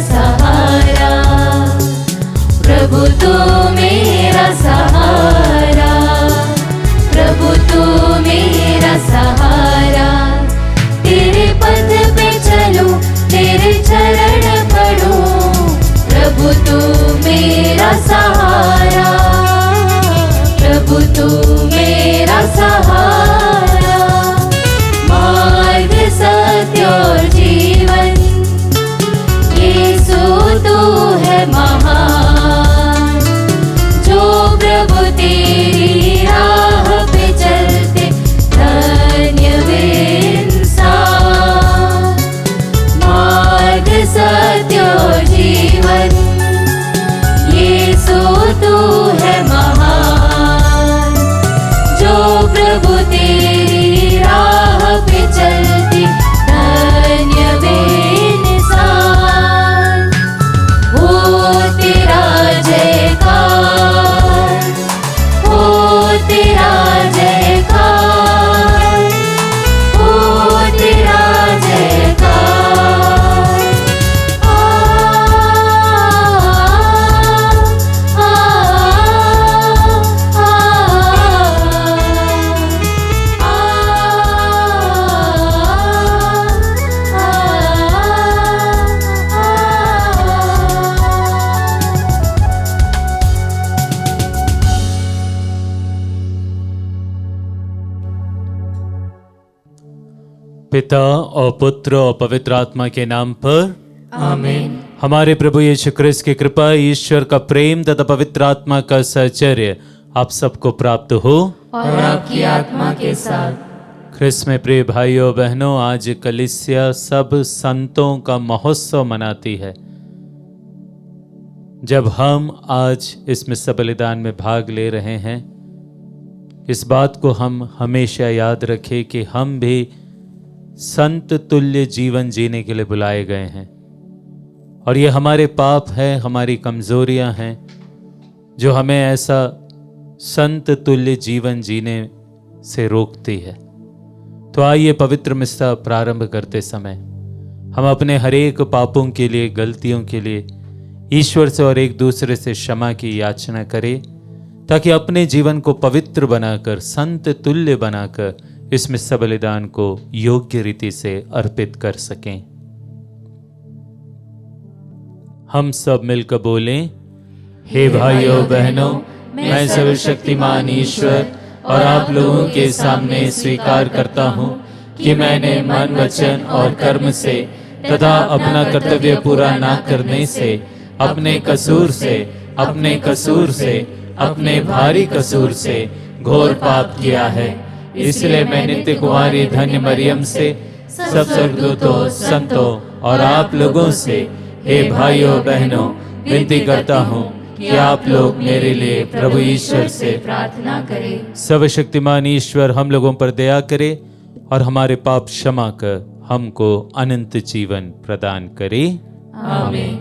सहारा, प्रभु तू मेरा सहारा, प्रभु तू मेरा सहारा। तेरे पथ पे चलूं, तेरे चरण पढ़ूं, प्रभु तू मेरा सहारा, प्रभु तू मेरा सहारा। मार्ग सत्य और जीवन, यीशु तू है महान। जो प्रभु तेरी राह पे चलते, धन्य वे इंसान। मार्ग सत्य और जीवन, यीशु तू है महान। जो प्रभु तेरी राह पे चलते, धन्य वे इंसान। हो तेरा जयकार, हो तेरा जयकार, हो तेरा जयकार। आ आ पिता और पुत्र और पवित्र आत्मा के नाम पर आमीन। हमारे प्रभु यीशु ख्रिस्त की कृपा, ईश्वर का प्रेम तथा पवित्र आत्मा का सहचर्य आप सबको प्राप्त हो और आपकी आत्मा के साथ। ख्रिस्त में प्रिय भाइयों बहनों, आज कलीसिया सब संतों का महोत्सव मनाती है। जब हम आज इस मिस्सा बलिदान में भाग ले रहे हैं, इस बात को हम हमेशा याद रखें कि हम भी संत तुल्य जीवन जीने के लिए बुलाए गए हैं। और ये हमारे पाप हैं, हमारी कमजोरियां हैं, जो हमें ऐसा संत तुल्य जीवन जीने से रोकती है। तो आइए पवित्र मिस्सा प्रारंभ करते समय हम अपने हरेक पापों के लिए, गलतियों के लिए ईश्वर से और एक दूसरे से क्षमा की याचना करें, ताकि अपने जीवन को पवित्र बनाकर, संत तुल्य बनाकर इस मिस्सा बलिदान को योग्य रीति से अर्पित कर सकें। हम सब मिलकर बोलें, हे भाइयों बहनों, मैं सर्वशक्तिमान ईश्वर और आप लोगों के सामने स्वीकार करता हूँ कि मैंने मन, वचन और कर्म से तथा अपना कर्तव्य पूरा ना करने से, अपने कसूर से, अपने भारी कसूर से घोर पाप किया है। इसलिए मैं नित्य कुमारी धन्य मरियम से, सब स्वर्गदूतों, संतों और आप लोगों से, हे भाइयों बहनों, विनती करता हूँ कि आप लोग मेरे लिए प्रभु ईश्वर से प्रार्थना करें। सर्वशक्तिमान ईश्वर हम लोगों पर दया करे और हमारे पाप क्षमा कर हमको अनंत जीवन प्रदान करे। आमीन।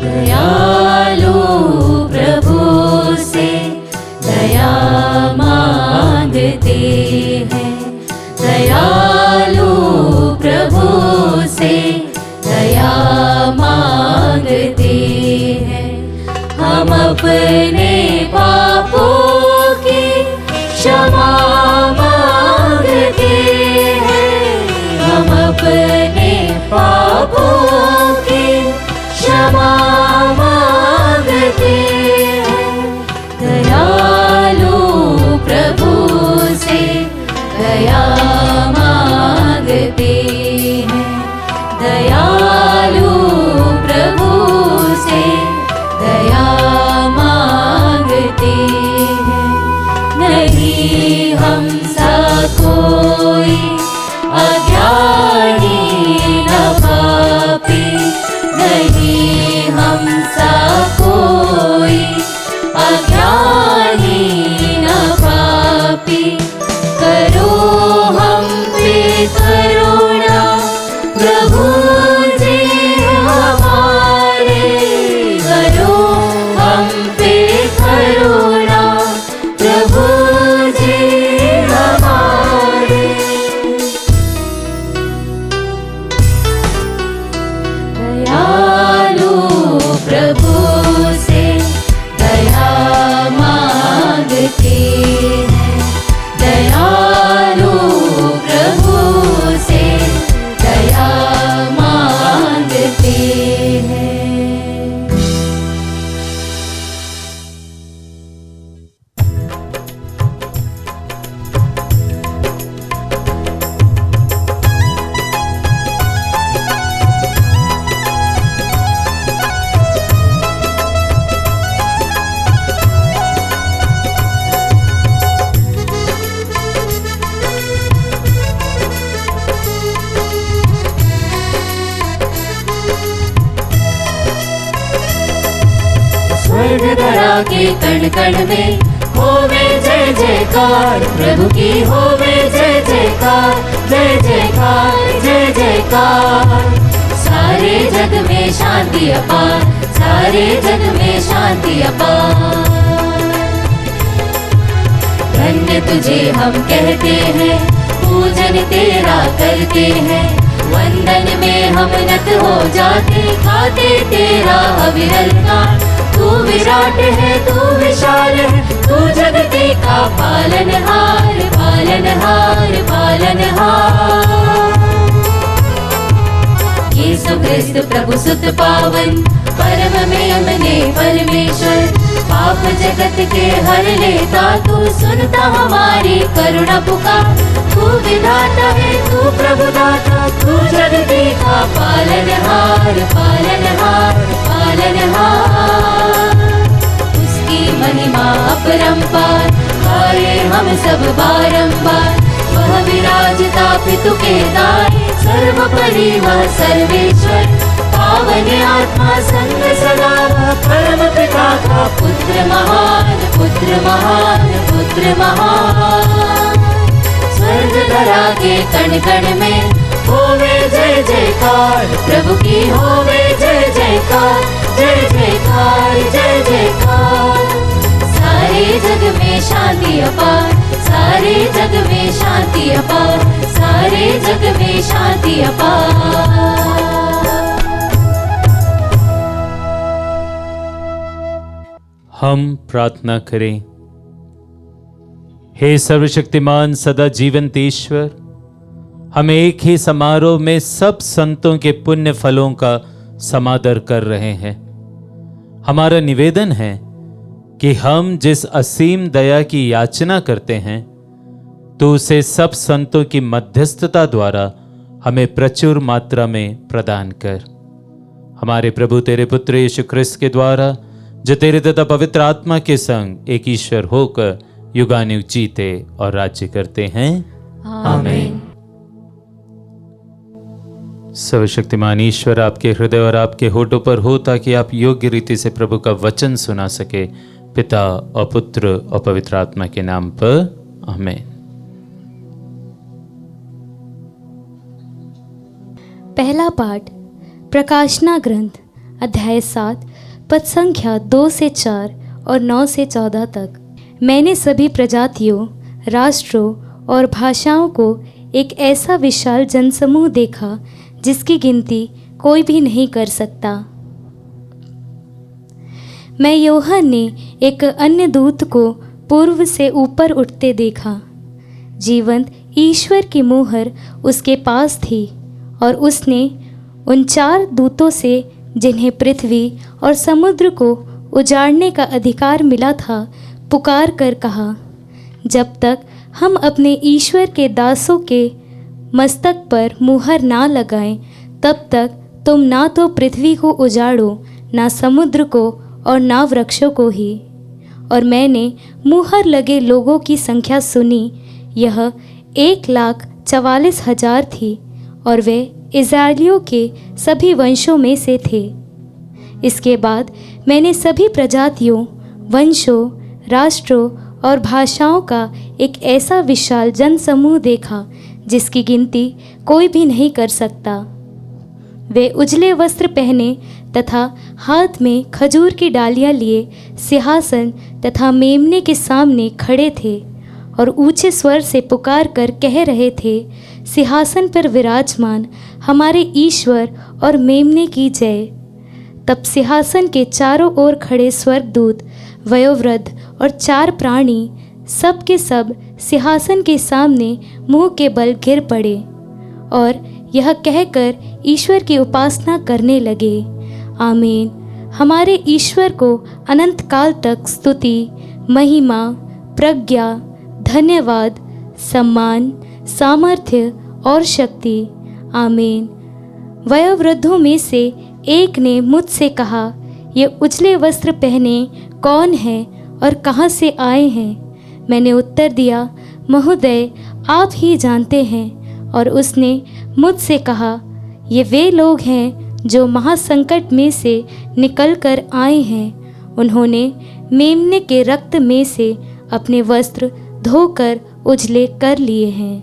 दयालु प्रभु से दया मांगते हैं, दयालु प्रभु से दया मांगते हैं। हम अपने पापों की क्षमा मांगते हैं, हम अपने पापों की क्षमा मांगते हैं। दयालु प्रभु से दया मांगते हैं, दयालु प्रभु से दया मांगते हैं। नहीं हमसा कोई अज्ञानी न स्वर्ग धरा के कण कण में होवे जय जयकार, प्रभु की होवे जय जयकार, जय जयकार जय जयकार। सारे जग में शांति अपार, सारे जग में शांति अपार। धन्य तुझे हम कहते हैं, पूजन तेरा करते हैं, वंदन में हम नत हो जाते, खाते तेरा अविरल नाम। तू विराट है, तू विशाल है, तू जगती का पालनहार, पालनहार पालनहार। यीशु क्रिस्त प्रभु सुत पावन, परम में हमने परमेश्वर, पाप जगत के हर लेता, तू सुनता हमारी करुणा पुकार। तू विधाता है, तू प्रभु दाता, तू जगती का पालनहार, पालनहार पालनहार। उसकी महिमा अपरंपार, गाए हम सब बारंबार। वह विराजता पितु के दाएं, सर्वोपरि वह सर्वेश्वर। पावन आत्मा संग सदा, परम पिता का पुत्र महान, पुत्र महान, पुत्र महान। स्वर्ग धरा के कण कण में होवे जय जयकार, प्रभु की होवे जय जयकार, जय जयकार जय जयकार। सारे जग में शांति अपार, सारे जग में शांति अपार, सारे जग में शांति अपार। हम प्रार्थना करें। हे सर्वशक्तिमान सदा जीवंत ईश्वर, हम एक ही समारोह में सब संतों के पुण्य फलों का समादर कर रहे हैं। हमारा निवेदन है कि हम जिस असीम दया की याचना करते हैं, तो उसे सब संतों की मध्यस्थता द्वारा हमें प्रचुर मात्रा में प्रदान कर। हमारे प्रभु तेरे पुत्र यीशु ख्रिस्त के द्वारा, जो तेरे तथा पवित्र आत्मा के संग एक ईश्वर होकर युगानुयुग जीते और राज्य करते हैं, आमीन। सर्वशक्तिमान ईश्वर आपके हृदय और आपके होठों पर हो, ताकि आप योग्य रीति से प्रभु का वचन सुना सके। पिता और पुत्र और पवित्र आत्मा के नाम पर, आमीन। पहला पाठ प्रकाशना ग्रंथ अध्याय 7 पद संख्या 2 से 4 और 9 से 14 तक। मैंने सभी प्रजातियों, राष्ट्रों और भाषाओं को एक ऐसा विशाल जनसमूह देखा जिसकी गिनती कोई भी नहीं कर सकता। मैं यूहन्ना ने एक अन्य दूत को पूर्व से ऊपर उठते देखा। जीवंत ईश्वर की मुहर उसके पास थी, और उसने उन 4 दूतों से, जिन्हें पृथ्वी और समुद्र को उजाड़ने का अधिकार मिला था, पुकार कर कहा, जब तक हम अपने ईश्वर के दासों के मस्तक पर मुहर ना लगाएं, तब तक तुम ना तो पृथ्वी को उजाड़ो, ना समुद्र को, और ना वृक्षों को ही। और मैंने मुहर लगे लोगों की संख्या सुनी, यह 1,44,000 थी, और वे इस्राएलियों के सभी वंशों में से थे। इसके बाद मैंने सभी प्रजातियों, वंशों, राष्ट्रों और भाषाओं का एक ऐसा विशाल जनसमूह देखा जिसकी गिनती कोई भी नहीं कर सकता। वे उजले वस्त्र पहने तथा हाथ में खजूर की डालियां लिए सिंहासन तथा मेमने के सामने खड़े थे, और ऊंचे स्वर से पुकार कर कह रहे थे, सिंहासन पर विराजमान हमारे ईश्वर और मेमने की जय। तब सिंहासन के चारों ओर खड़े स्वर्गदूत, वयोवृद्ध और 4 प्राणी, सब के सब सिंहासन के सामने मुंह के बल गिर पड़े, और यह कहकर ईश्वर की उपासना करने लगे, आमीन। हमारे ईश्वर को अनंत काल तक स्तुति, महिमा, प्रज्ञा, धन्यवाद, सम्मान, सामर्थ्य और शक्ति, आमीन। वयोवृद्धों में से एक ने मुझसे कहा, ये उजले वस्त्र पहने कौन है और कहाँ से आए हैं? मैंने उत्तर दिया, महोदय आप ही जानते हैं। और उसने मुझसे कहा, ये वे लोग हैं जो महासंकट में से निकल कर आए हैं, उन्होंने मेमने के रक्त में से अपने वस्त्र धोकर उजले कर लिए हैं।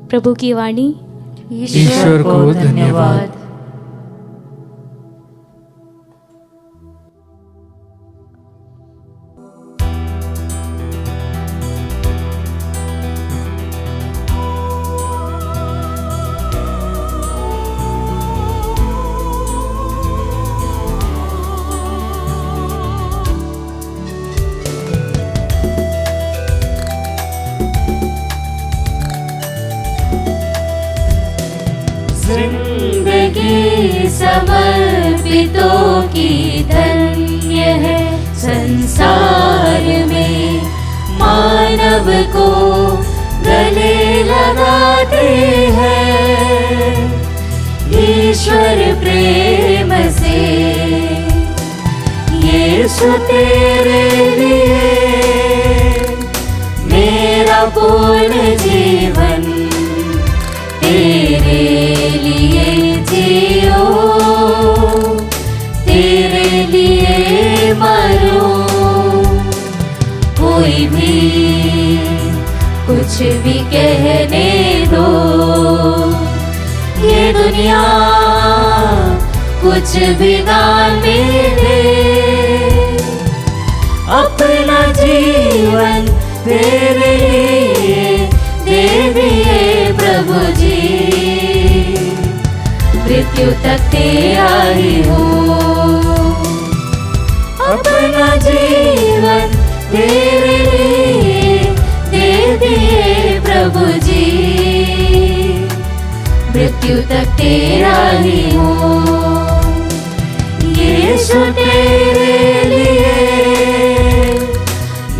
प्रभु की वाणी। ईश्वर को धन्यवाद। जिंदगी समर्पितों की धन्य है संसार में, मानव को गले लगाते हैं ईश्वर प्रेम से। यीशु तेरे लिए मेरा पूर्ण जीवन, तेरे लिए जियो, तेरे लिए मरूं। कोई भी कुछ भी कहने दो, ये दुनिया कुछ भी ना मिले, अपना जीवन तेरे लिए दे दिए प्रभु जी। मृत्यु तक तेरी हो, अपना जीवन तेरे लिए दे दिए प्रभु जी। मृत्यु तक तेरा ही हो, यीशु तेरे लिए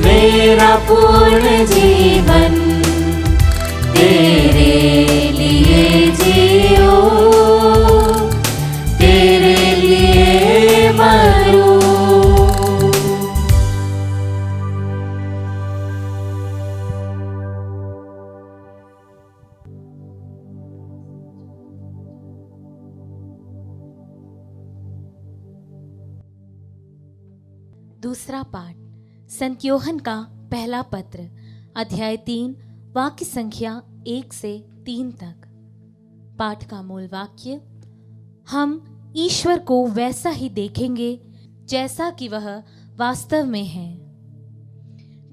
मेरा पूर्ण जीवन, तेरे लिए जियो, तेरे लिए मरूं। दूसरा पाठ संत योहन का पहला पत्र, अध्याय 3, वाक्य संख्या 1 से 3 तक। पाठ का मूल वाक्य: हम ईश्वर को वैसा ही देखेंगे जैसा कि वह वास्तव में है।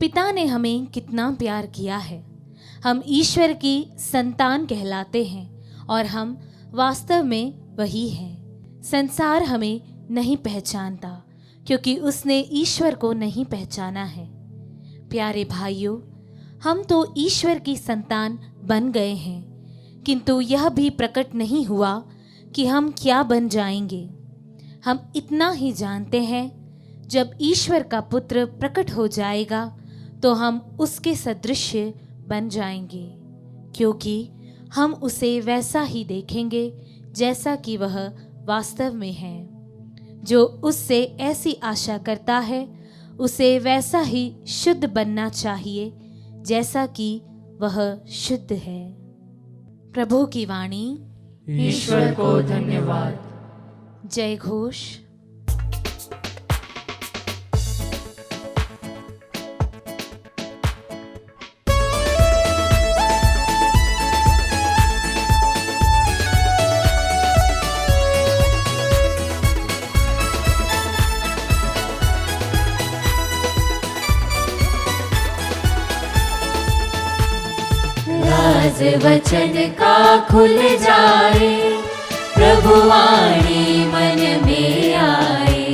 पिता ने हमें कितना प्यार किया है, हम ईश्वर की संतान कहलाते हैं और हम वास्तव में वही हैं। संसार हमें नहीं पहचानता क्योंकि उसने ईश्वर को नहीं पहचाना है। प्यारे भाइयों, हम तो ईश्वर की संतान बन गए हैं, किंतु यह भी प्रकट नहीं हुआ कि हम क्या बन जाएंगे। हम इतना ही जानते हैं, जब ईश्वर का पुत्र प्रकट हो जाएगा तो हम उसके सदृश बन जाएंगे, क्योंकि हम उसे वैसा ही देखेंगे जैसा कि वह वास्तव में है। जो उससे ऐसी आशा करता है उसे वैसा ही शुद्ध बनना चाहिए जैसा कि वह शुद्ध है। प्रभु की वाणी। ईश्वर को धन्यवाद। जय घोष। राज वचन का खुल जाए, प्रभु वाणी मन में आए।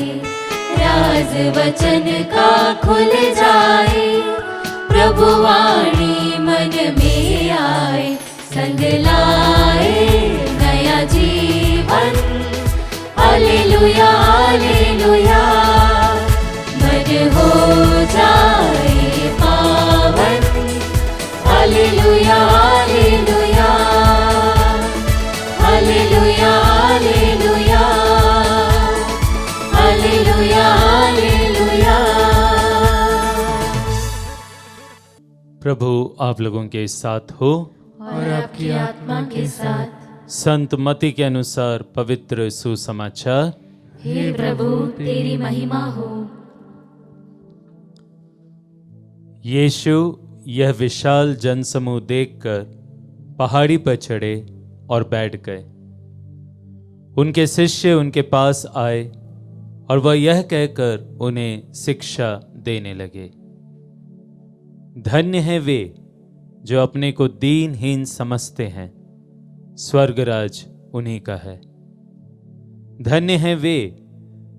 राज वचन का खुल जाए, प्रभु वाणी मन में आए। संग लाए नया जीवन, हालेलुया हालेलुया। मन हो जाए पावन, hallelujah hallelujah hallelujah hallelujah hallelujah hallelujah. प्रभु आप लोगों के साथ हो और आपकी आत्मा के साथ। संत मत्ती के अनुसार पवित्र सुसमाचार हे प्रभु तेरी महिमा हो। यीशु यह विशाल जनसमूह देखकर पहाड़ी पर चढ़े और बैठ गए। उनके शिष्य उनके पास आए और वह यह कहकर उन्हें शिक्षा देने लगे, धन्य है वे जो अपने को दीनहीन समझते हैं, स्वर्गराज उन्हीं का है। धन्य है वे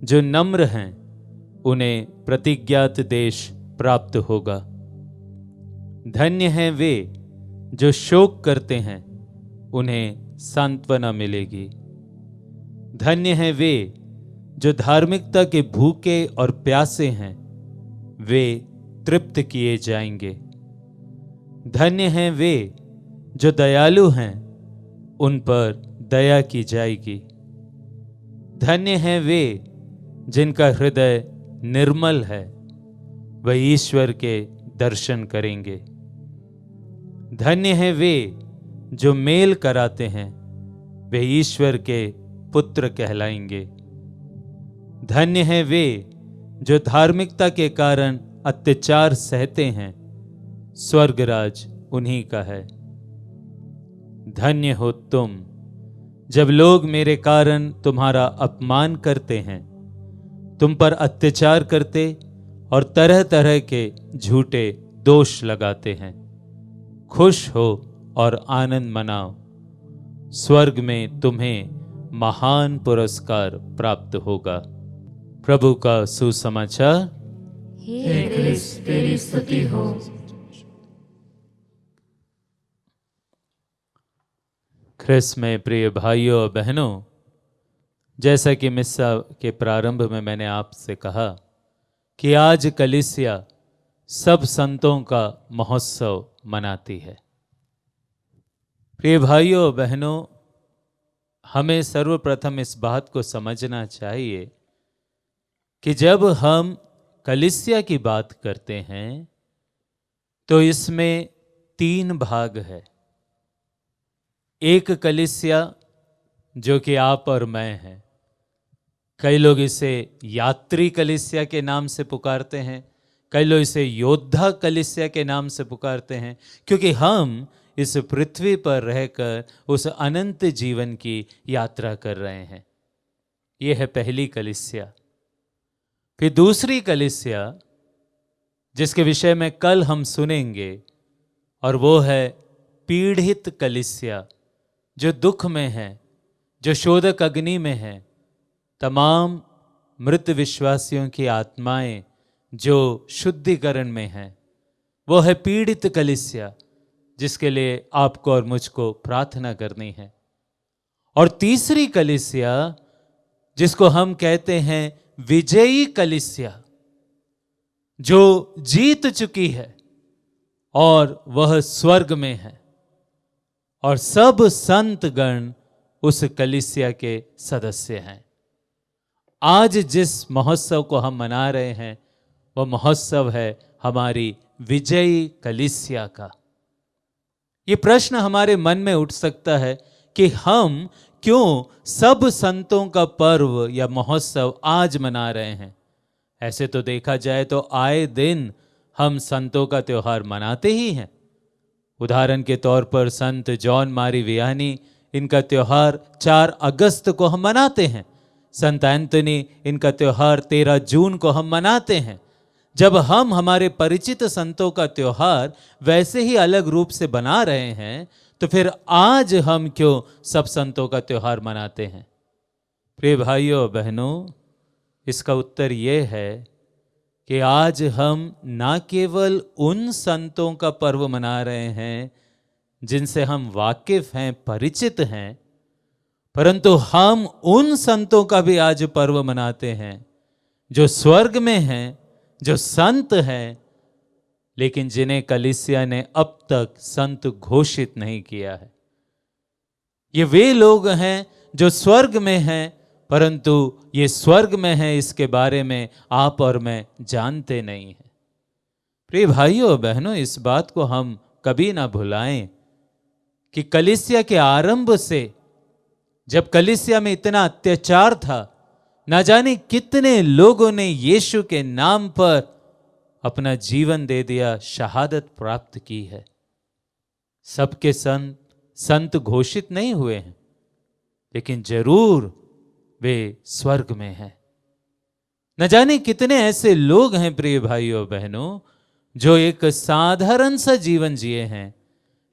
जो नम्र हैं, उन्हें प्रतिज्ञात देश प्राप्त होगा। धन्य हैं वे जो शोक करते हैं, उन्हें सांत्वना मिलेगी। धन्य हैं वे जो धार्मिकता के भूखे और प्यासे हैं, वे तृप्त किए जाएंगे। धन्य हैं वे जो दयालु हैं, उन पर दया की जाएगी। धन्य हैं वे जिनका हृदय निर्मल है, वह ईश्वर के दर्शन करेंगे। धन्य हैं वे जो मेल कराते हैं, वे ईश्वर के पुत्र कहलाएंगे। धन्य हैं वे जो धार्मिकता के कारण अत्याचार सहते हैं, स्वर्गराज उन्हीं का है। धन्य हो तुम जब लोग मेरे कारण तुम्हारा अपमान करते हैं, तुम पर अत्याचार करते और तरह तरह के झूठे दोष लगाते हैं। खुश हो और आनंद मनाओ, स्वर्ग में तुम्हें महान पुरस्कार प्राप्त होगा। प्रभु का सुसमाचार। हे क्रिस्त तेरी स्तुति हो। ख्रिस्त में प्रिय भाइयों और बहनों, जैसा कि मिस्सा के प्रारंभ में मैंने आपसे कहा कि आज कलीसिया सब संतों का महोत्सव मनाती है। प्रिय भाइयों और बहनों, हमें सर्वप्रथम इस बात को समझना चाहिए कि जब हम कलीसिया की बात करते हैं तो इसमें 3 भाग है। एक कलीसिया जो कि आप और मैं हैं। कई लोग इसे यात्री कलीसिया के नाम से पुकारते हैं, कई लोग इसे योद्धा कलीसिया के नाम से पुकारते हैं, क्योंकि हम इस पृथ्वी पर रहकर उस अनंत जीवन की यात्रा कर रहे हैं। यह है पहली कलीसिया। फिर दूसरी कलीसिया जिसके विषय में कल हम सुनेंगे, और वो है पीड़ित कलीसिया, जो दुख में है, जो शोधक अग्नि में है। तमाम मृत विश्वासियों की आत्माएं जो शुद्धिकरण में हैं, वो है पीड़ित कलीसिया, जिसके लिए आपको और मुझको प्रार्थना करनी है। और तीसरी कलीसिया जिसको हम कहते हैं विजयी कलीसिया, जो जीत चुकी है और वह स्वर्ग में है, और सब संत गण उस कलीसिया के सदस्य हैं। आज जिस महोत्सव को हम मना रहे हैं वह महोत्सव है हमारी विजयी कलीसिया का। ये प्रश्न हमारे मन में उठ सकता है कि हम क्यों सब संतों का पर्व या महोत्सव आज मना रहे हैं। ऐसे तो देखा जाए तो आए दिन हम संतों का त्योहार मनाते ही हैं। उदाहरण के तौर पर संत जॉन मारी वियानी, इनका त्योहार 4 अगस्त को हम मनाते हैं। संत एंथनी, इनका त्योहार 13 जून को हम मनाते हैं। जब हम हमारे परिचित संतों का त्योहार वैसे ही अलग रूप से बना रहे हैं, तो फिर आज हम क्यों सब संतों का त्योहार मनाते हैं? प्रिय भाइयों बहनों, इसका उत्तर ये है कि आज हम ना केवल उन संतों का पर्व मना रहे हैं जिनसे हम वाकिफ हैं, परिचित हैं, परंतु हम उन संतों का भी आज पर्व मनाते हैं जो स्वर्ग में हैं, जो संत हैं, लेकिन जिन्हें कलीसिया ने अब तक संत घोषित नहीं किया है। ये वे लोग हैं जो स्वर्ग में हैं, परंतु ये स्वर्ग में है इसके बारे में आप और मैं जानते नहीं हैं। प्रिय भाइयों बहनों, इस बात को हम कभी ना भुलाएं कि कलीसिया के आरंभ से, जब कलीसिया में इतना अत्याचार था, ना जाने कितने लोगों ने यीशु के नाम पर अपना जीवन दे दिया, शहादत प्राप्त की है। सबके संत घोषित नहीं हुए हैं, लेकिन जरूर वे स्वर्ग में हैं। न जाने कितने ऐसे लोग हैं प्रिय भाइयों बहनों, जो एक साधारण सा जीवन जिए हैं,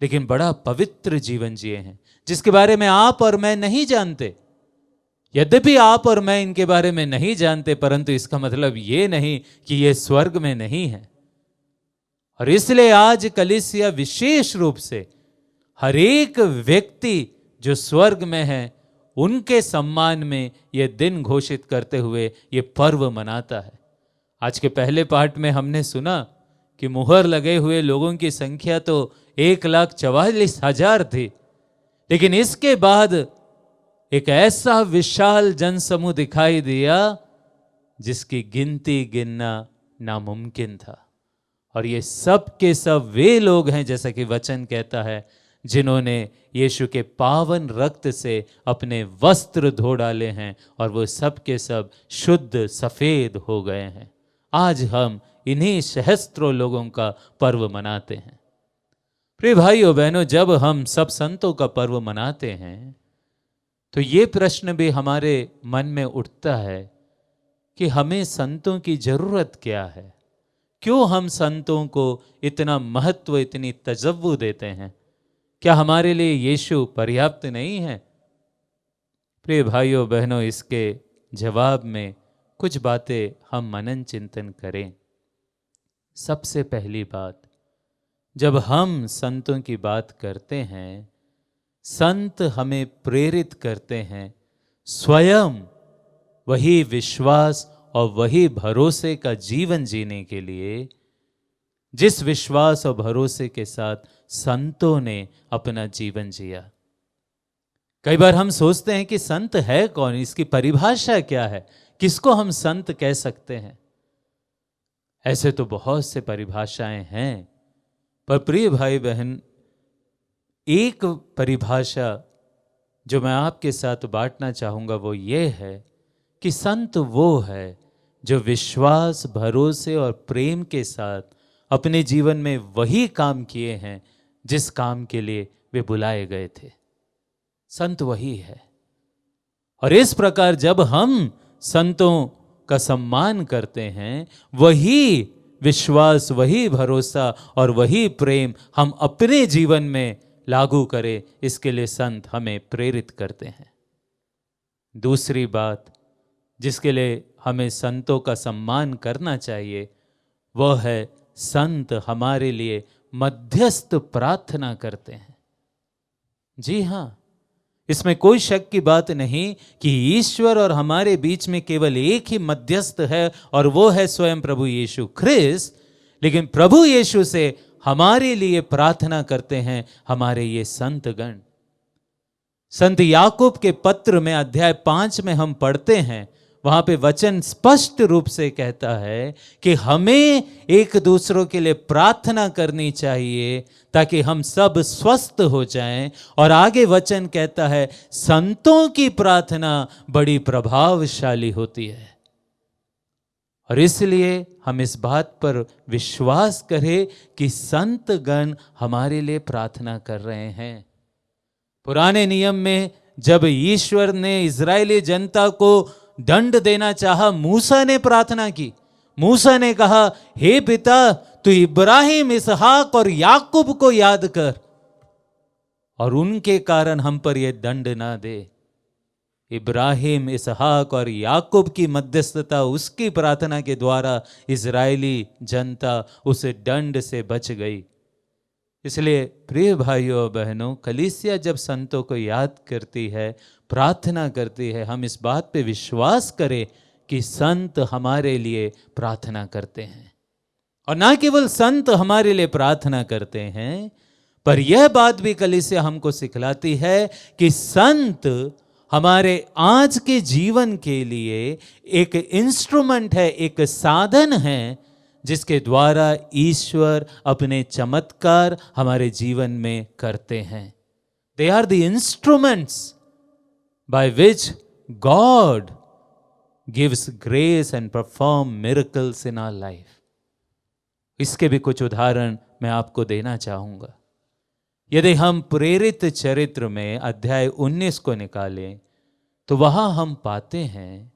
लेकिन बड़ा पवित्र जीवन जिए हैं, जिसके बारे में आप और मैं नहीं जानते। यद्यपि आप और मैं इनके बारे में नहीं जानते, परंतु इसका मतलब ये नहीं कि ये स्वर्ग में नहीं है। और इसलिए आज कलीसिया विशेष रूप से हर एक व्यक्ति जो स्वर्ग में है उनके सम्मान में ये दिन घोषित करते हुए ये पर्व मनाता है। आज के पहले पाठ में हमने सुना कि मुहर लगे हुए लोगों की संख्या तो 1,44,000 थी, लेकिन इसके बाद एक ऐसा विशाल जनसमूह दिखाई दिया जिसकी गिनती गिनना नामुमकिन था। और ये सब के सब वे लोग हैं, जैसा कि वचन कहता है, जिन्होंने यीशु के पावन रक्त से अपने वस्त्र धो डाले हैं और वो सब के सब शुद्ध सफेद हो गए हैं। आज हम इन्हीं सहस्त्रों लोगों का पर्व मनाते हैं। प्रिय भाइयों बहनों, जब हम सब संतों का पर्व मनाते हैं तो ये प्रश्न भी हमारे मन में उठता है कि हमें संतों की जरूरत क्या है? क्यों हम संतों को इतना महत्व, इतनी तजव्वुद देते हैं? क्या हमारे लिए यीशु पर्याप्त नहीं है? प्रिय भाइयों बहनों, इसके जवाब में कुछ बातें हम मनन चिंतन करें। सबसे पहली बात, जब हम संतों की बात करते हैं, संत हमें प्रेरित करते हैं स्वयं वही विश्वास और वही भरोसे का जीवन जीने के लिए, जिस विश्वास और भरोसे के साथ संतों ने अपना जीवन जिया। कई बार हम सोचते हैं कि संत है कौन, इसकी परिभाषा क्या है, किसको हम संत कह सकते हैं? ऐसे तो बहुत से परिभाषाएं हैं, पर प्रिय भाई बहन, एक परिभाषा जो मैं आपके साथ बांटना चाहूंगा वो ये है कि संत वो है जो विश्वास, भरोसे और प्रेम के साथ अपने जीवन में वही काम किए हैं जिस काम के लिए वे बुलाए गए थे। संत वही है। और इस प्रकार जब हम संतों का सम्मान करते हैं, वही विश्वास, वही भरोसा और वही प्रेम हम अपने जीवन में लागू करें, इसके लिए संत हमें प्रेरित करते हैं। दूसरी बात जिसके लिए हमें संतों का सम्मान करना चाहिए वह है संत हमारे लिए मध्यस्थ प्रार्थना करते हैं। जी हाँ, इसमें कोई शक की बात नहीं कि ईश्वर और हमारे बीच में केवल एक ही मध्यस्थ है और वो है स्वयं प्रभु यीशु ख्रिस्त। लेकिन प्रभु यीशु से हमारे लिए प्रार्थना करते हैं हमारे ये संतगण। संत याकूब के पत्र में अध्याय 5 में हम पढ़ते हैं, वहां पे वचन स्पष्ट रूप से कहता है कि हमें एक दूसरों के लिए प्रार्थना करनी चाहिए ताकि हम सब स्वस्थ हो जाएं। और आगे वचन कहता है संतों की प्रार्थना बड़ी प्रभावशाली होती है। और इसलिए हम इस बात पर विश्वास करें कि संतगण हमारे लिए प्रार्थना कर रहे हैं। पुराने नियम में जब ईश्वर ने इजरायली जनता को दंड देना चाहा, मूसा ने प्रार्थना की। मूसा ने कहा, हे पिता, तू इब्राहिम, इसहाक और याकूब को याद कर और उनके कारण हम पर यह दंड ना दे। इब्राहिम, इसहाक और याकूब की मध्यस्थता, उसकी प्रार्थना के द्वारा इजरायली जनता उस दंड से बच गई। इसलिए प्रिय भाइयों बहनों, कलीसिया जब संतों को याद करती है, प्रार्थना करती है, हम इस बात पे विश्वास करें कि संत हमारे लिए प्रार्थना करते हैं। और ना केवल संत हमारे लिए प्रार्थना करते हैं, पर यह बात भी कलीसिया हमको सिखलाती है कि संत हमारे आज के जीवन के लिए एक इंस्ट्रूमेंट है, एक साधन है, जिसके द्वारा ईश्वर अपने चमत्कार हमारे जीवन में करते हैं। They are the instruments by which God gives grace and perform miracles in our life. इसके भी कुछ उदाहरण मैं आपको देना चाहूँगा। यदि हम प्रेरित चरित्र में अध्याय 19 को निकालें तो वहाँ हम पाते हैं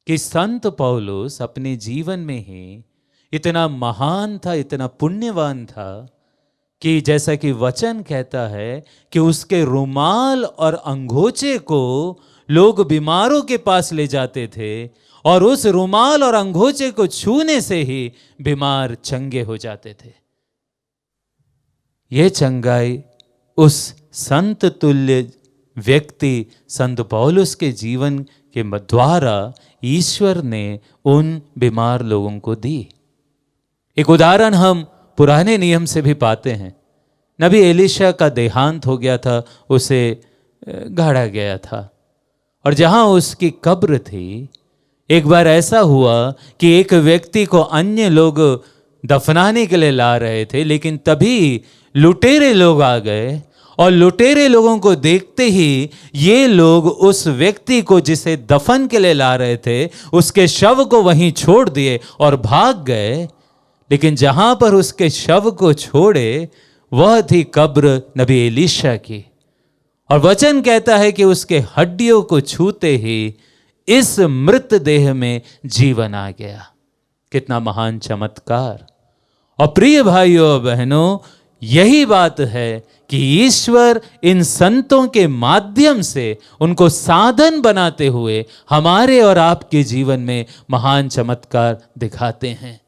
कि संत पौलुस अपने जीवन में ही इतना महान था, इतना पुण्यवान था कि जैसा कि वचन कहता है कि उसके रुमाल और अंगोछे को लोग बीमारों के पास ले जाते थे और उस रुमाल और अंगोछे को छूने से ही बीमार चंगे हो जाते थे। यह चंगाई उस संत तुल्य व्यक्ति संत पौलुस के जीवन के द्वारा ईश्वर ने उन बीमार लोगों को दी। एक उदाहरण हम पुराने नियम से भी पाते हैं। नबी एलीशा का देहांत हो गया था, उसे गाड़ा गया था और जहां उसकी कब्र थी, एक बार ऐसा हुआ कि एक व्यक्ति को अन्य लोग दफनाने के लिए ला रहे थे, लेकिन तभी लुटेरे लोग आ गए और लुटेरे लोगों को देखते ही ये लोग उस व्यक्ति को जिसे दफन के लिए ला रहे थे उसके शव को वहीं छोड़ दिए और भाग गए। लेकिन जहां पर उसके शव को छोड़े वह थी कब्र नबी एलीशा की, और वचन कहता है कि उसके हड्डियों को छूते ही इस मृत देह में जीवन आ गया। कितना महान चमत्कार। और प्रिय भाइयों और बहनों, यही बात है कि ईश्वर इन संतों के माध्यम से उनको साधन बनाते हुए हमारे और आपके जीवन में महान चमत्कार दिखाते हैं।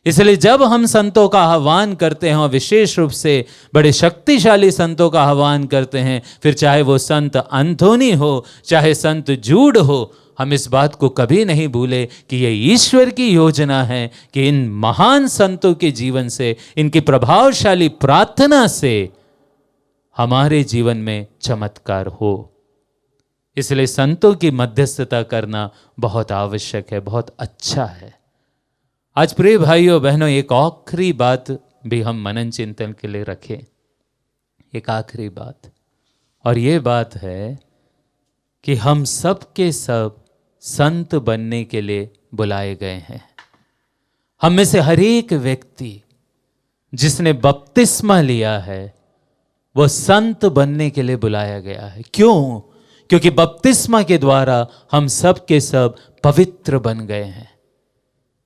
इसलिए जब हम संतों का आह्वान करते हैं और विशेष रूप से बड़े शक्तिशाली संतों का आह्वान करते हैं, फिर चाहे वो संत अंथोनी हो, चाहे संत जूड हो, हम इस बात को कभी नहीं भूले कि ये ईश्वर की योजना है कि इन महान संतों के जीवन से, इनकी प्रभावशाली प्रार्थना से हमारे जीवन में चमत्कार हो। इसलिए संतों की मध्यस्थता करना बहुत आवश्यक है, बहुत अच्छा है। आज प्रिय भाइयों बहनों, एक आखिरी बात भी हम मनन चिंतन के लिए रखें। एक आखिरी बात, और ये बात है कि हम सब के सब संत बनने के लिए बुलाए गए हैं। हम में से हर एक व्यक्ति जिसने बपतिस्मा लिया है वह संत बनने के लिए बुलाया गया है। क्यों? क्योंकि बपतिस्मा के द्वारा हम सब के सब पवित्र बन गए हैं।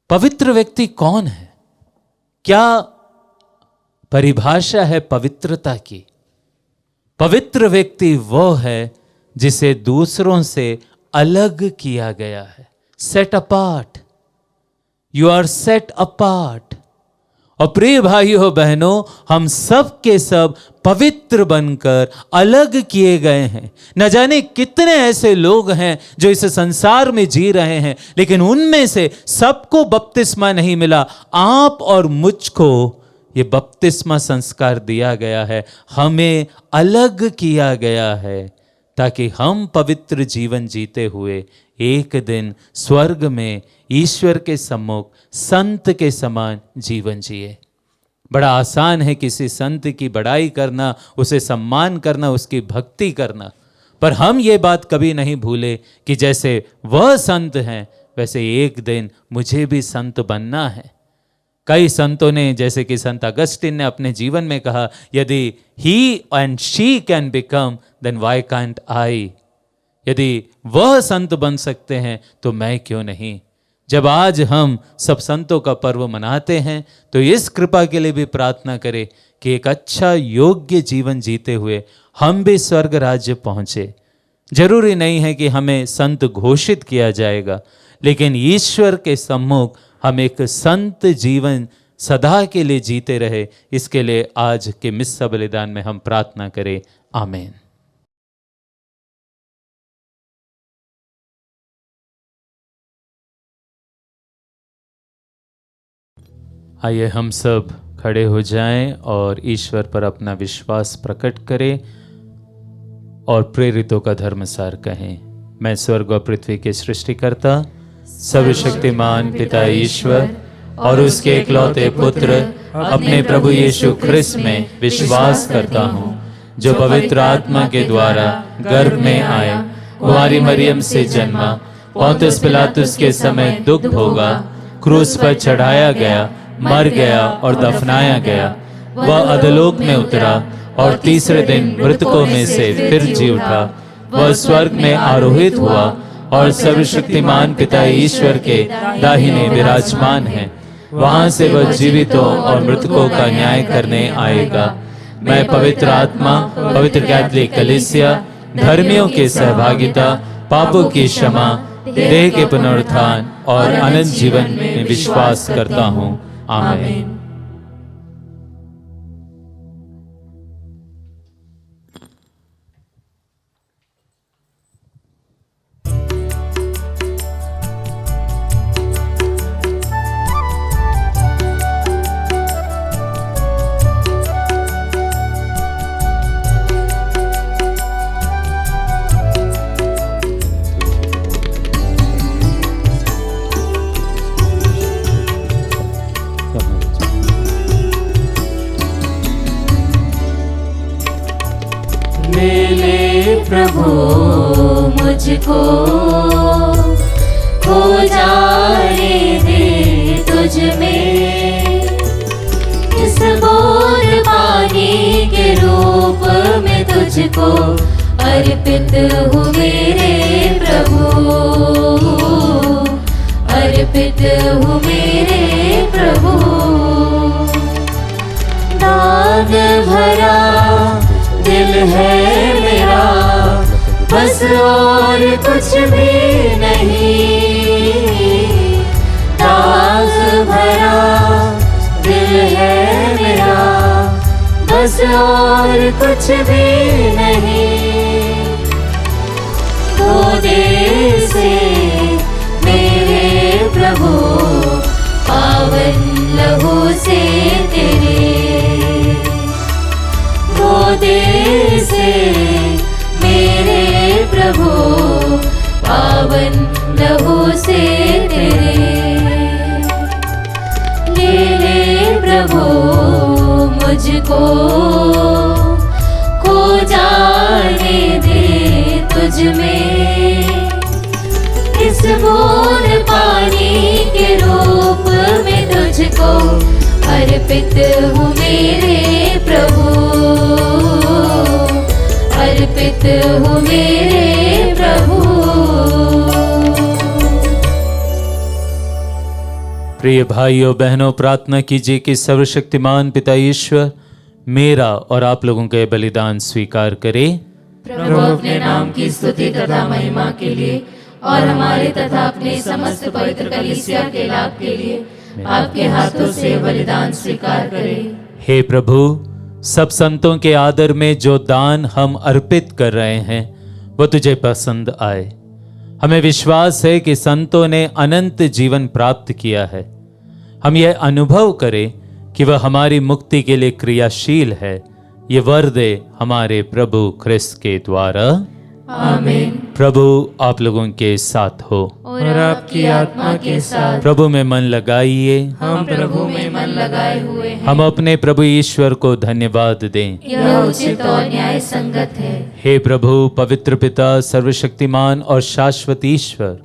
पवित्र व्यक्ति कौन है? क्या परिभाषा है पवित्रता की? पवित्र व्यक्ति वो है जिसे दूसरों से अलग किया गया है। Set apart, you are set apart. और प्रिय भाइयों बहनों, हम सब के सब पवित्र बनकर अलग किए गए हैं। न जाने कितने ऐसे लोग हैं जो इस संसार में जी रहे हैं, लेकिन उनमें से सबको बपतिस्मा नहीं मिला। आप और मुझको ये बपतिस्मा संस्कार दिया गया है, हमें अलग किया गया है ताकि हम पवित्र जीवन जीते हुए एक दिन स्वर्ग में ईश्वर के सम्मुख संत के समान जीवन जिए। बड़ा आसान है किसी संत की बड़ाई करना, उसे सम्मान करना, उसकी भक्ति करना, पर हम ये बात कभी नहीं भूले कि जैसे वह संत हैं वैसे एक दिन मुझे भी संत बनना है। कई संतों ने, जैसे कि संत अगस्टिन ने अपने जीवन में कहा, यदि he and she can become then why can't I. यदि वह संत बन सकते हैं तो मैं क्यों नहीं। जब आज हम सब संतों का पर्व मनाते हैं तो इस कृपा के लिए भी प्रार्थना करें कि एक अच्छा योग्य जीवन जीते हुए हम भी स्वर्ग राज्य पहुँचे। जरूरी नहीं है कि हमें संत घोषित किया जाएगा, लेकिन ईश्वर के सम्मुख हम एक संत जीवन सदा के लिए जीते रहे, इसके लिए आज के मिस्सा बलिदान में हम प्रार्थना करें। आमीन। आइए हम सब खड़े हो जाएं और ईश्वर पर अपना विश्वास प्रकट करें और प्रेरितों का धर्मसार कहें। मैं स्वर्ग और पृथ्वी के सृष्टिकर्ता, सर्वशक्तिमान पिता ईश्वर और उसके इकलौते पुत्र अपने प्रभु यीशु ख्रिस्त में विश्वास करता हूँ, जो पवित्र आत्मा के द्वारा गर्भ में आया, कुंवारी मरियम से जन्मा, पौंतुस पिलातुस के समय दुख भोगा, क्रूस पर चढ़ाया गया, मर गया और दफनाया गया। वह अधोलोक में उतरा और तीसरे दिन मृतकों में से फिर जी उठा। वह स्वर्ग में आरोहित हुआ और सर्वशक्तिमान पिता ईश्वर के दाहिने विराजमान है। वहां से वह जीवितों और मृतकों का न्याय करने आएगा। मैं पवित्र आत्मा, पवित्र कैथोलिक कलीसिया, धर्मियों की सहभागिता, पापों की क्षमा, देह के पुनरुत्थान और अनंत जीवन में विश्वास करता हूँ। आमीन। प्रभु मुझको खो जाने दे तुझ में, इस बूंद पानी के रूप में तुझको अर्पित हूँ मेरे प्रभु, अर्पित हूँ मेरे प्रभु। दाग भरा दिल है मेरा, बस और कुछ भी नहीं। दाग भरा दिल है मेरा, बस और कुछ भी नहीं। धो दे से मेरे प्रभु, पावन लहू से तेरे। धो दे से मेरे प्रभु, पावन लहू से तेरे। ले ले प्रभु मुझको खो जाने दे तुझ में, इस बूंद पानी के रूप में तुझको अर्पित हूँ मेरे प्रभु, अर्पित हूँ मेरे प्रभु। प्रिय भाइयों बहनों, प्रार्थना कीजिए कि सर्वशक्तिमान पिता ईश्वर मेरा और आप लोगों का बलिदान स्वीकार करे। प्रभु अपने नाम की स्तुति तथा महिमा के लिए और हमारे तथा अपने समस्त पवित्र कलीसिया के लाभ के लिए आपके हाथों से बलिदान स्वीकार करें। हे प्रभु, सब संतों के आदर में जो दान हम अर्पित कर रहे हैं वो तुझे पसंद आए। हमें विश्वास है कि संतों ने अनंत जीवन प्राप्त किया है। हम यह अनुभव करें कि वह हमारी मुक्ति के लिए क्रियाशील है। ये वर दे हमारे प्रभु ख्रिस्त के द्वारा। आमीन। प्रभु आप लोगों के साथ हो और आपकी आत्मा के साथ। प्रभु में मन लगाइए। हम प्रभु में मन लगाए हुए हैं। हम अपने प्रभु ईश्वर को धन्यवाद दें। यह उचित और न्याय संगत है। हे प्रभु, पवित्र पिता, सर्वशक्तिमान और शाश्वत ईश्वर,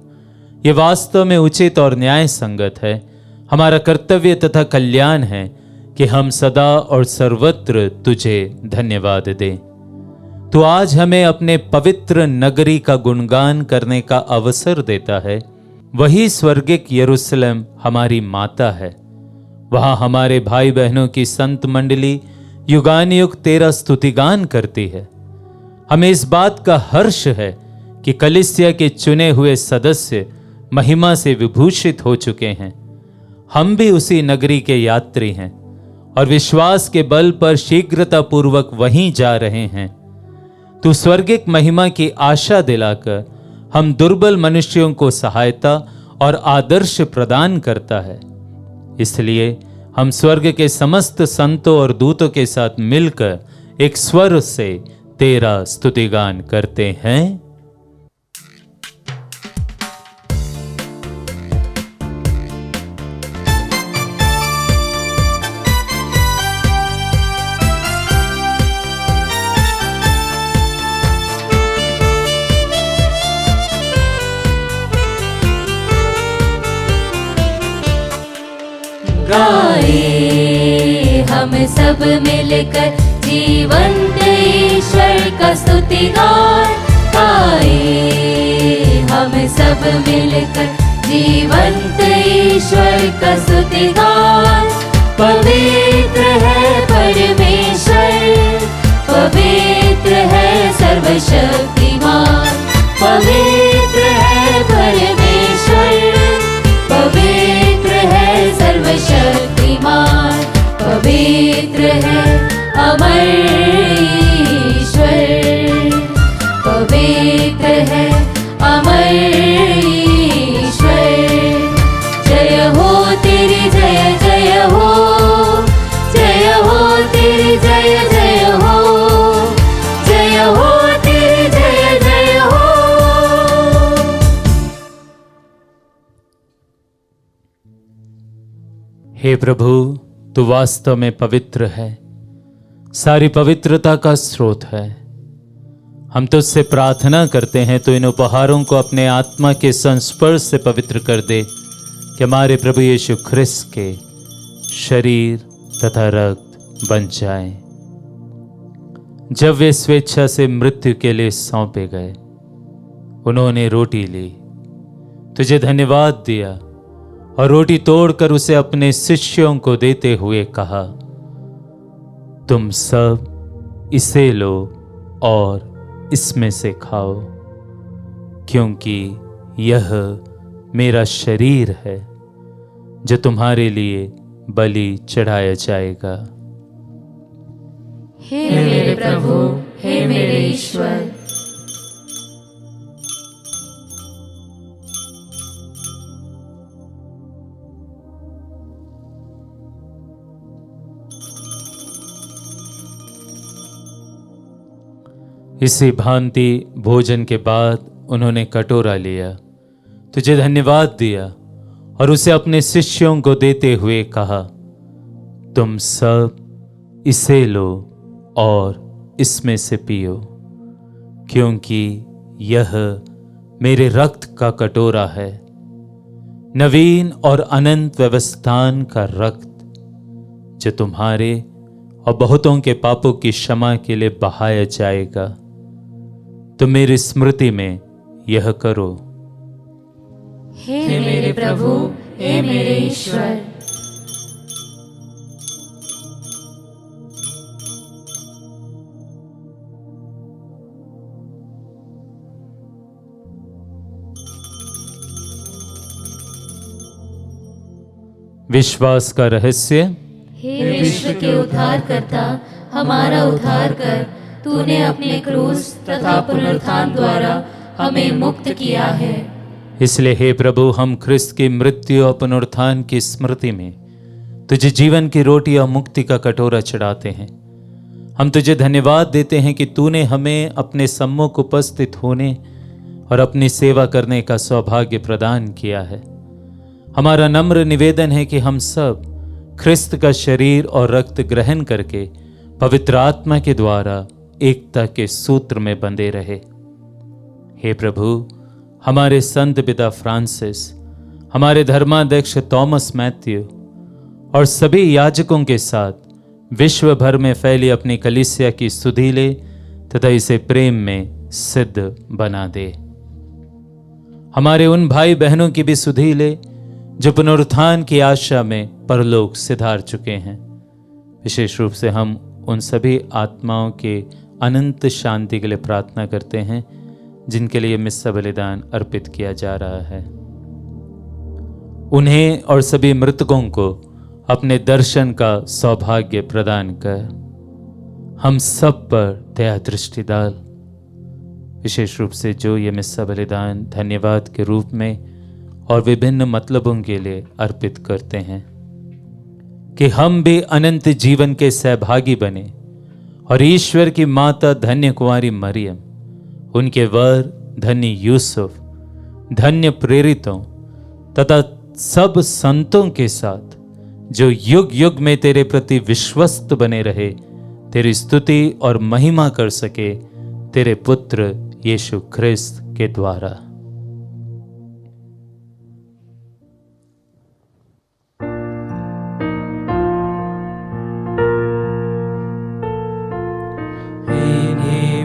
ये वास्तव में उचित और न्याय संगत है। हमारा कर्तव्य तथा कल्याण है कि हम सदा और सर्वत्र तुझे धन्यवाद दें। तू आज हमें अपने पवित्र नगरी का गुणगान करने का अवसर देता है। वही स्वर्गिक यरूशलेम हमारी माता है। वहां हमारे भाई बहनों की संत मंडली युगानुयुग तेरा स्तुतिगान करती है। हमें इस बात का हर्ष है कि कलीसिया के चुने हुए सदस्य महिमा से विभूषित हो चुके हैं। हम भी उसी नगरी के यात्री हैं और विश्वास के बल पर शीघ्रतापूर्वक वहीं जा रहे हैं। तू स्वर्गिक महिमा की आशा दिलाकर हम दुर्बल मनुष्यों को सहायता और आदर्श प्रदान करता है। इसलिए हम स्वर्ग के समस्त संतों और दूतों के साथ मिलकर एक स्वर से तेरा स्तुतिगान करते हैं। सब मिलकर जीवंत ईश्वर का स्तुति गान गाए। हम सब मिलकर जीवंत ईश्वर का स्तुति गान। पवित्र है परमेश्वर, पवित्र है सर्वशक्तिमान, पवित्र है परमेश्वर, पवित्र है सर्वशक्तिमान, पवित्र है अमर ईश्वर, पवित्र है अमर ईश्वर। जय हो तेरी जय जय हो, जय हो तेरी जय जय हो, जय हो तेरी जय जय हो। हे प्रभु, तू वास्तव में पवित्र है, सारी पवित्रता का स्रोत है। हम तुझसे प्रार्थना करते हैं तो इन उपहारों को अपने आत्मा के संस्पर्श से पवित्र कर दे कि हमारे प्रभु यीशु ख्रिस्त के शरीर तथा रक्त बन जाएं। जब वे स्वेच्छा से मृत्यु के लिए सौंपे गए, उन्होंने रोटी ली, तुझे धन्यवाद दिया और रोटी तोड़कर उसे अपने शिष्यों को देते हुए कहा, तुम सब इसे लो और इसमें से खाओ, क्योंकि यह मेरा शरीर है जो तुम्हारे लिए बलि चढ़ाया जाएगा। हे मेरे प्रभु, हे मेरे ईश्वर। इसी भांति भोजन के बाद उन्होंने कटोरा लिया, तुझे धन्यवाद दिया और उसे अपने शिष्यों को देते हुए कहा, तुम सब इसे लो और इसमें से पियो, क्योंकि यह मेरे रक्त का कटोरा है, नवीन और अनंत व्यवस्थान का रक्त, जो तुम्हारे और बहुतों के पापों की क्षमा के लिए बहाया जाएगा। तुम मेरी स्मृति में यह करो। हे मेरे प्रभु, हे मेरे ईश्वर। विश्वास का रहस्य। हे विश्व के उद्धारकर्ता, हमारा उद्धार कर। तूने अपने क्रूस तथा पुनरुत्थान द्वारा हमें मुक्त किया है। इसलिए हे प्रभु, हम ख्रिस्त की मृत्यु और पुनरुत्थान की स्मृति में तुझे जीवन की रोटी और मुक्ति का कटोरा चढ़ाते हैं। हम तुझे धन्यवाद देते हैं कि तूने हमें अपने सम्मुख उपस्थित होने और अपनी सेवा करने का सौभाग्य प्रदान किया है। हमारा नम्र निवेदन है कि हम सब ख्रिस्त का शरीर और रक्त ग्रहण करके पवित्र आत्मा के द्वारा एकता के सूत्र में बंधे रहे। हे प्रभु, हमारे संत पिता फ्रांसिस, हमारे धर्माध्यक्ष थॉमस मैथ्यू और सभी याजकों के साथ विश्व भर में फैली अपनी कलीसिया की सुधि ले तथा इसे प्रेम में सिद्ध बना दे। हमारे उन भाई बहनों की भी सुधि ले जो पुनरुत्थान की आशा में परलोक सिधार चुके हैं। विशेष रूप से हम उन सभी आत्माओं के अनंत शांति के लिए प्रार्थना करते हैं जिनके लिए मिस्सा बलिदान अर्पित किया जा रहा है। उन्हें और सभी मृतकों को अपने दर्शन का सौभाग्य प्रदान कर हम सब पर दया दृष्टि डाल। विशेष रूप से जो ये मिस्सा बलिदान धन्यवाद के रूप में और विभिन्न मतलबों के लिए अर्पित करते हैं, कि हम भी अनंत जीवन के सहभागी बने और ईश्वर की माता धन्य कुंवारी मरियम, उनके वर धन्य यूसुफ, धन्य प्रेरितों तथा सब संतों के साथ जो युग युग में तेरे प्रति विश्वस्त बने रहे, तेरी स्तुति और महिमा कर सके तेरे पुत्र यीशु ख्रिस्त के द्वारा।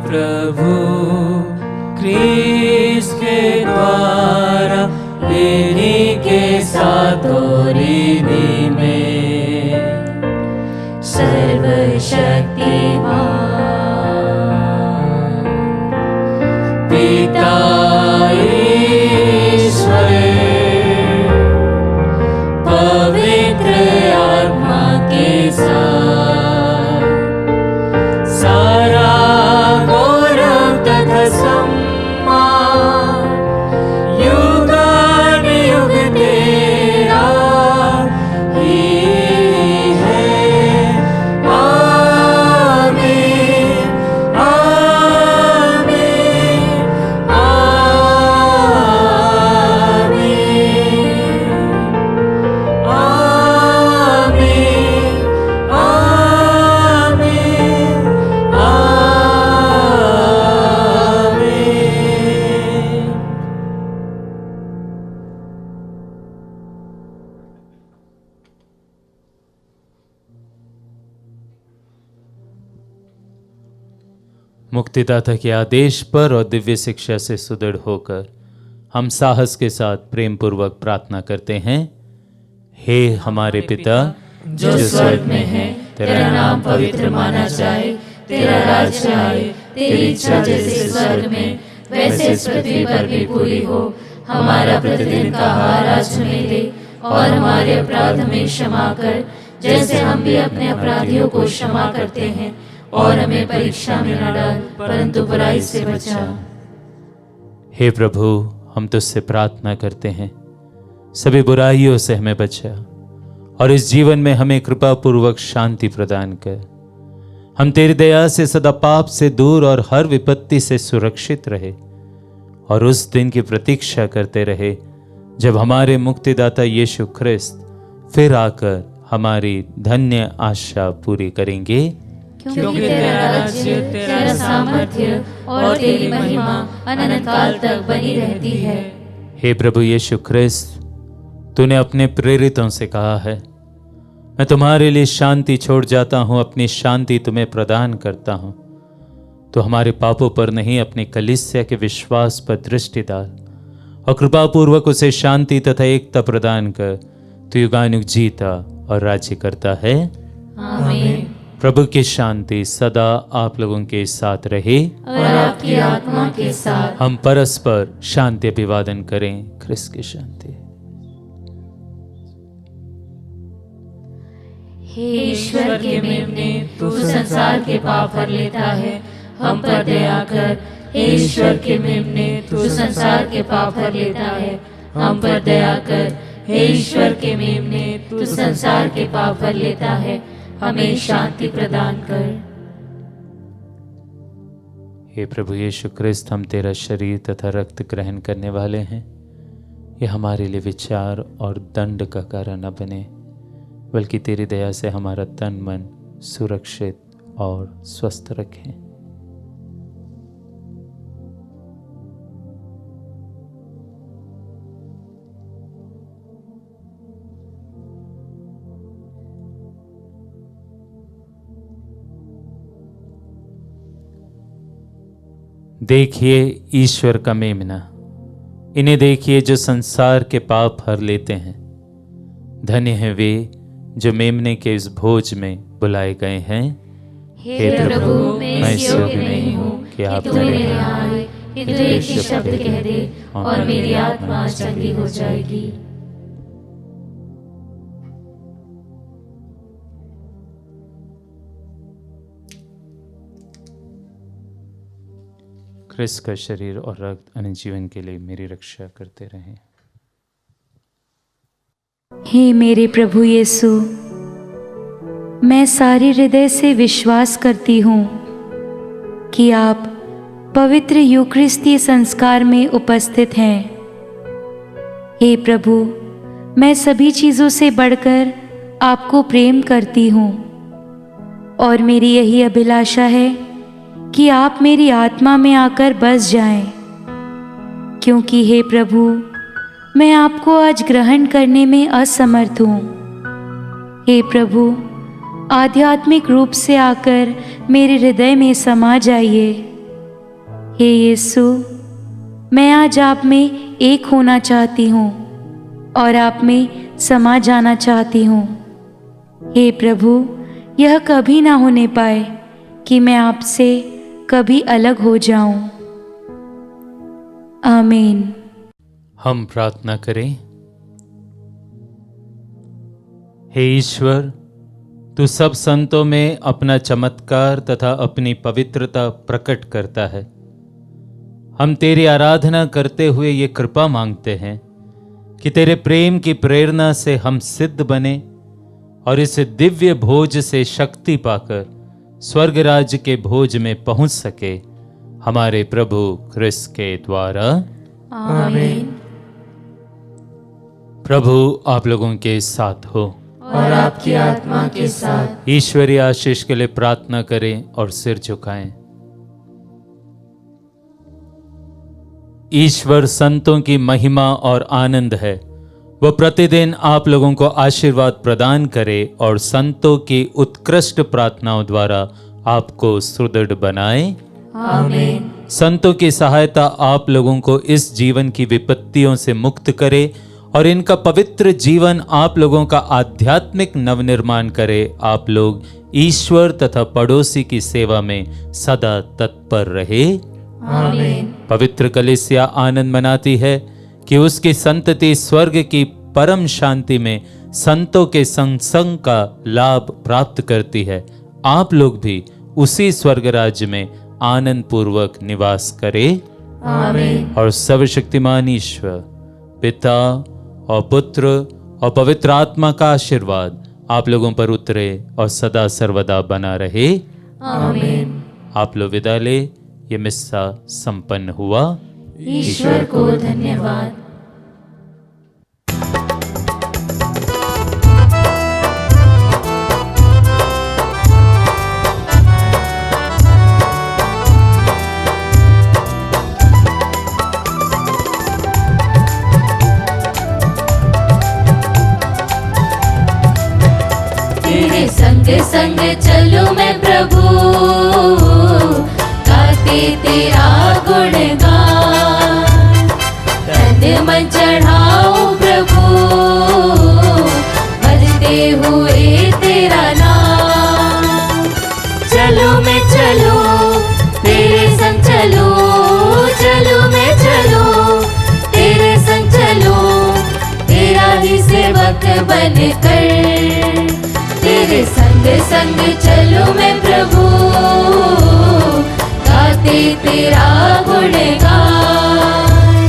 प्रभु क्रिस्त के द्वारा इन्हीं के साथ और इन्हीं में सर्वशक्तिमान पिता ईश्वर पवित्र आत्मा के साथ सारा गौरव तथा सम्मान युगानुयुग तेरा ही है। आमीन आमीन आमीन आमीन आमीन आमीन। मुक्तिदाता के आदेश पर और दिव्य शिक्षा से सुदृढ़ होकर हम साहस के साथ प्रेम पूर्वक प्रार्थना करते हैं। हे हमारे पिता जो स्वर्ग में है, तेरा नाम पवित्र माना जाए, तेरा राज्य आए, तेरी इच्छा जैसे स्वर्ग में वैसे इस पृथ्वी पर भी पूरी हो। हमारा प्रतिदिन का आहार आज हमें दे और हमारे अपराध हमें क्षमा कर, जैसे हम भी अपने अपराधियों को क्षमा करते हैं, और हमें परीक्षा में न डाल परंतु बुराई से बचा। हे प्रभु, हम तुझसे प्रार्थना करते हैं सभी बुराइयों से हमें बचा और इस जीवन में हमें कृपा पूर्वक शांति प्रदान कर। हम तेरी दया से सदा पाप से दूर और हर विपत्ति से सुरक्षित रहे और उस दिन की प्रतीक्षा करते रहे जब हमारे मुक्तिदाता यीशु ख्रिस्त फिर आकर हमारी धन्य आशा पूरी करेंगे। क्योंकि तेरा राज्य, तेरा सामर्थ्य और तेरी महिमा अनंत काल तक बनी रहती है। हे प्रभु यीशु ख्रिस्त, तूने अपने प्रेरितों से कहा है, मैं तुम्हारे लिए शांति छोड़ जाता हूं, अपनी शांति तुम्हें प्रदान करता हूं। तो हमारे पापों पर नहीं, अपनी कलीसिया के विश्वास पर दृष्टि डाल और कृपापूर्वक उसे शांति तथा एकता प्रदान कर। तू युगानुयुग जीता और राज्य करता है। आमीन। प्रभु की शांति सदा आप लोगों के साथ रहे और आपकी आत्मा के साथ। हम परस्पर शांति अभिवादन करें। ख्रिस्त की शांति। हे ईश्वर के मेमने, तू संसार के पाप हर लेता है, हम पर दया कर। हे ईश्वर के मेमने, तू संसार के पाप हर लेता है, हम पर दया कर। हे ईश्वर के मेमने, तू संसार के पाप हर लेता है, हमें शांति प्रदान कर। हे प्रभु यीशु ख्रिस्त, हम तेरा शरीर तथा रक्त ग्रहण करने वाले हैं। ये हमारे लिए विचार और दंड का कारण न बने, बल्कि तेरी दया से हमारा तन मन सुरक्षित और स्वस्थ रखें। देखिए ईश्वर का मेमना, इन्हें देखिए जो संसार के पाप हर लेते हैं। धन्य है वे जो मेमने के इस भोज में बुलाए गए हैं। हे प्रभु, मैं इस योग्य नहीं हूँ कि आप मेरे यहाँ आए, किंतु एक ही शब्द कह दे और मेरी आत्मा चंगी हो जाएगी। ख्रिस्त का शरीर और रक्त अनंत जीवन के लिए मेरी रक्षा करते रहें। हे मेरे प्रभु यीशु, मैं सारे हृदय से विश्वास करती हूँ कि आप पवित्र यूकरिस्तीय संस्कार में उपस्थित हैं। हे प्रभु, मैं सभी चीज़ों से बढ़कर आपको प्रेम करती हूँ और मेरी यही अभिलाषा है कि आप मेरी आत्मा में आकर बस जाएं, क्योंकि हे प्रभु, मैं आपको आज ग्रहण करने में असमर्थ हूँ। हे प्रभु, आध्यात्मिक रूप से आकर मेरे हृदय में समा जाइए हे यीशु, मैं आज आप में एक होना चाहती हूँ और आप में समा जाना चाहती हूँ। हे प्रभु, यह कभी ना होने पाए कि मैं आपसे कभी अलग हो जाऊं। आमीन। हम प्रार्थना करें। हे ईश्वर, तू सब संतों में अपना चमत्कार तथा अपनी पवित्रता प्रकट करता है। हम तेरी आराधना करते हुए ये कृपा मांगते हैं कि तेरे प्रेम की प्रेरणा से हम सिद्ध बने और इस दिव्य भोज से शक्ति पाकर स्वर्ग राज्य के भोज में पहुंच सके, हमारे प्रभु क्रिस्त के द्वारा। आमीन। प्रभु आप लोगों के साथ हो और आपकी आत्मा के साथ। ईश्वरीय आशीष के लिए प्रार्थना करें और सिर झुकाएं। ईश्वर संतों की महिमा और आनंद है। वो प्रतिदिन आप लोगों को आशीर्वाद प्रदान करे और संतों की उत्कृष्ट प्रार्थनाओं द्वारा आपको सुदृढ़ बनाए। आमीन। संतों की सहायता आप लोगों को इस जीवन की विपत्तियों से मुक्त करे और इनका पवित्र जीवन आप लोगों का आध्यात्मिक नवनिर्माण करे। आप लोग ईश्वर तथा पड़ोसी की सेवा में सदा तत्पर रहे। आमीन। पवित्र कलीसिया आनंद मनाती है कि उसकी संतति स्वर्ग की परम शांति में संतों के संसंग का लाभ प्राप्त करती है। आप लोग भी उसी स्वर्ग राज्य में आनंद पूर्वक निवास करें। आमीन। और सर्वशक्तिमान ईश्वर पिता और पुत्र और पवित्र आत्मा का आशीर्वाद आप लोगों पर उतरे और सदा सर्वदा बना रहे। आमीन। आप लोग विदा ले। ये मिस्सा संपन्न हुआ। ईश्वर को धन्यवाद। तेरे संग संग चलूं मैं प्रभु, गाते तेरा गुणगान। तन मन चढ़ाऊं प्रभु, भजते हुए तेरा नाम। चलूं मैं चलूं तेरे संग चलूं, चलूं मैं चलूं तेरे संग चलूं, तेरा ही सेवक बनकर। तेरे संग संग चलूं मैं प्रभु, गाते तेरा गुणगान।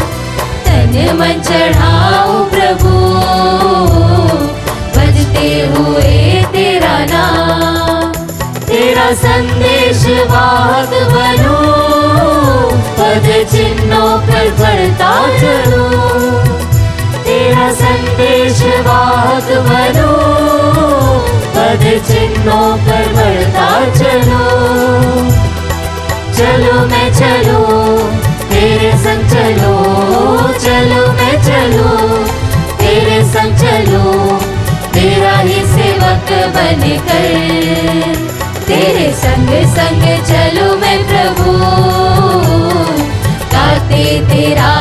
तन मन चढ़ाऊं प्रभु, भजते हुए तेरा नाम। तेरा संदेश वाहक बनूं, पद चिन्हों पर बढ़ता चलूं। तेरा संदेश वाहक बनूं, पद चिन्हों पर बढ़ता चलूं। चलूं मैं चलूं तेरे संग चलूं, चलूं मैं चलूं तेरे संग चलूं, तेरा ही सेवक बनकर। तेरे संग संग चलूं मैं प्रभु, गाते तेरा